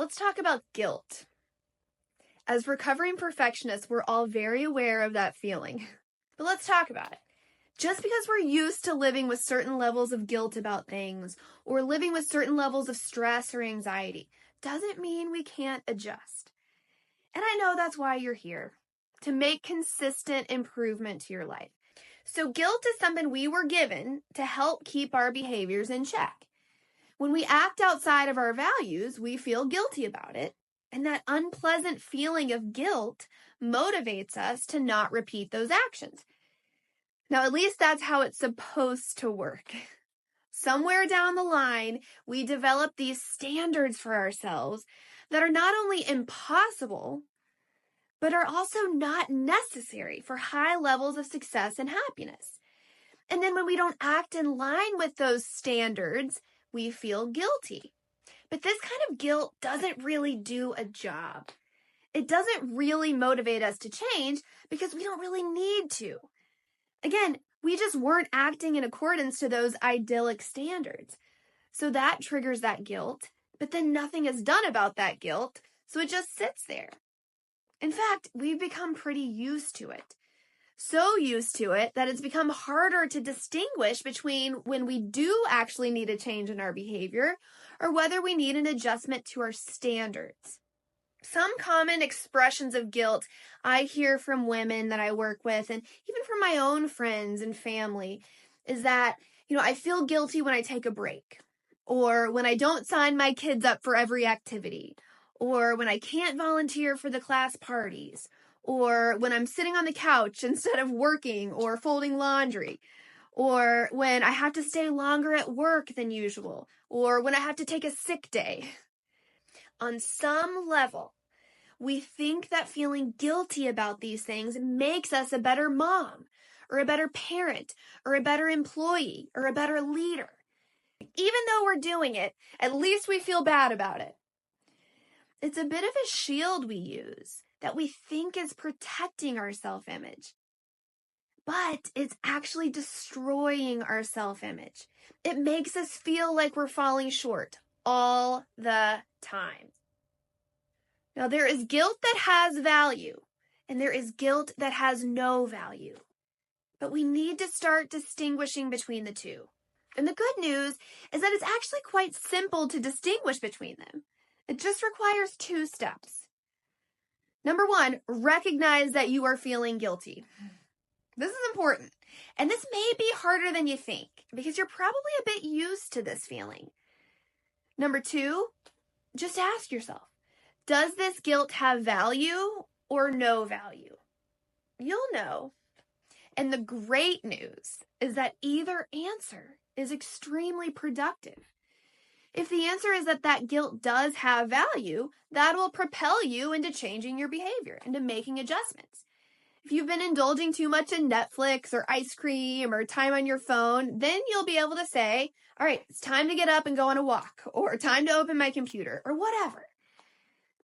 Let's talk about guilt. As recovering perfectionists, we're all very aware of that feeling. But let's talk about it. Just because we're used to living with certain levels of guilt about things, or living with certain levels of stress or anxiety, doesn't mean we can't adjust. And I know that's why you're here, to make consistent improvement to your life. So guilt is something we were given to help keep our behaviors in check. When we act outside of our values, we feel guilty about it. And that unpleasant feeling of guilt motivates us to not repeat those actions. Now, at least that's how it's supposed to work. Somewhere down the line, we develop these standards for ourselves that are not only impossible, but are also not necessary for high levels of success and happiness. And then when we don't act in line with those standards, we feel guilty. But this kind of guilt doesn't really do a job. It doesn't really motivate us to change because we don't really need to. Again, we just weren't acting in accordance to those idyllic standards. So that triggers that guilt, but then nothing is done about that guilt, so it just sits there. In fact, we've become pretty used to it. So used to it that it's become harder to distinguish between when we do actually need a change in our behavior or whether we need an adjustment to our standards. Some common expressions of guilt I hear from women that I work with and even from my own friends and family is that, I feel guilty when I take a break or when I don't sign my kids up for every activity or when I can't volunteer for the class parties or when I'm sitting on the couch instead of working or folding laundry, or when I have to stay longer at work than usual, or when I have to take a sick day. On some level, we think that feeling guilty about these things makes us a better mom, or a better parent, or a better employee, or a better leader. Even though we're doing it, at least we feel bad about it. It's a bit of a shield we use that we think is protecting our self-image. But it's actually destroying our self-image. It makes us feel like we're falling short all the time. Now, there is guilt that has value, and there is guilt that has no value. But we need to start distinguishing between the two. And the good news is that it's actually quite simple to distinguish between them. It just requires 2 steps. Number 1, recognize that you are feeling guilty. This is important. And this may be harder than you think because you're probably a bit used to this feeling. Number 2, just ask yourself, does this guilt have value or no value? You'll know. And the great news is that either answer is extremely productive. If the answer is that guilt does have value, that will propel you into changing your behavior, into making adjustments. If you've been indulging too much in Netflix or ice cream or time on your phone, then you'll be able to say, all right, it's time to get up and go on a walk, or time to open my computer, or whatever.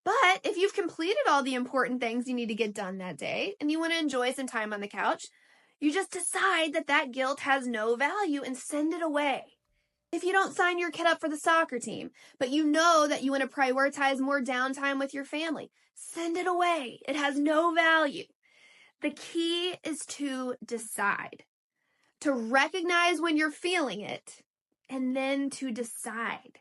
But if you've completed all the important things you need to get done that day, and you want to enjoy some time on the couch, you just decide that guilt has no value and send it away. If you don't sign your kid up for the soccer team, but you know that you want to prioritize more downtime with your family, send it away. It has no value. The key is to decide, to recognize when you're feeling it, and then to decide.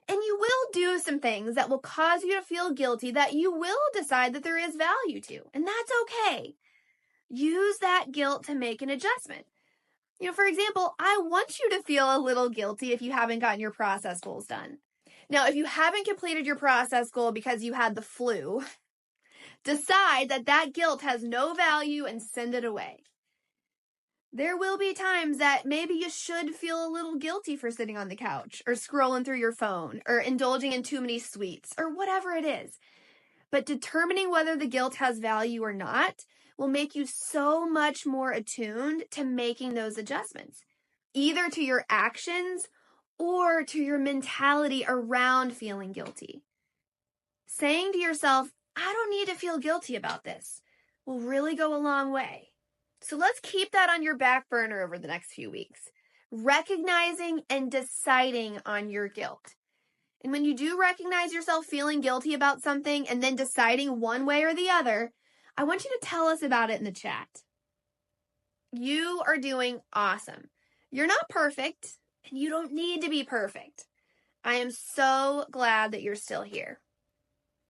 And you will do some things that will cause you to feel guilty that you will decide that there is value to, and that's okay. Use that guilt to make an adjustment. For example, I want you to feel a little guilty if you haven't gotten your process goals done. Now, if you haven't completed your process goal because you had the flu, decide that guilt has no value and send it away. There will be times that maybe you should feel a little guilty for sitting on the couch or scrolling through your phone or indulging in too many sweets or whatever it is. But determining whether the guilt has value or not will make you so much more attuned to making those adjustments, either to your actions or to your mentality around feeling guilty. Saying to yourself, I don't need to feel guilty about this, will really go a long way. So let's keep that on your back burner over the next few weeks, recognizing and deciding on your guilt. And when you do recognize yourself feeling guilty about something and then deciding one way or the other, I want you to tell us about it in the chat. You are doing awesome. You're not perfect, and you don't need to be perfect. I am so glad that you're still here.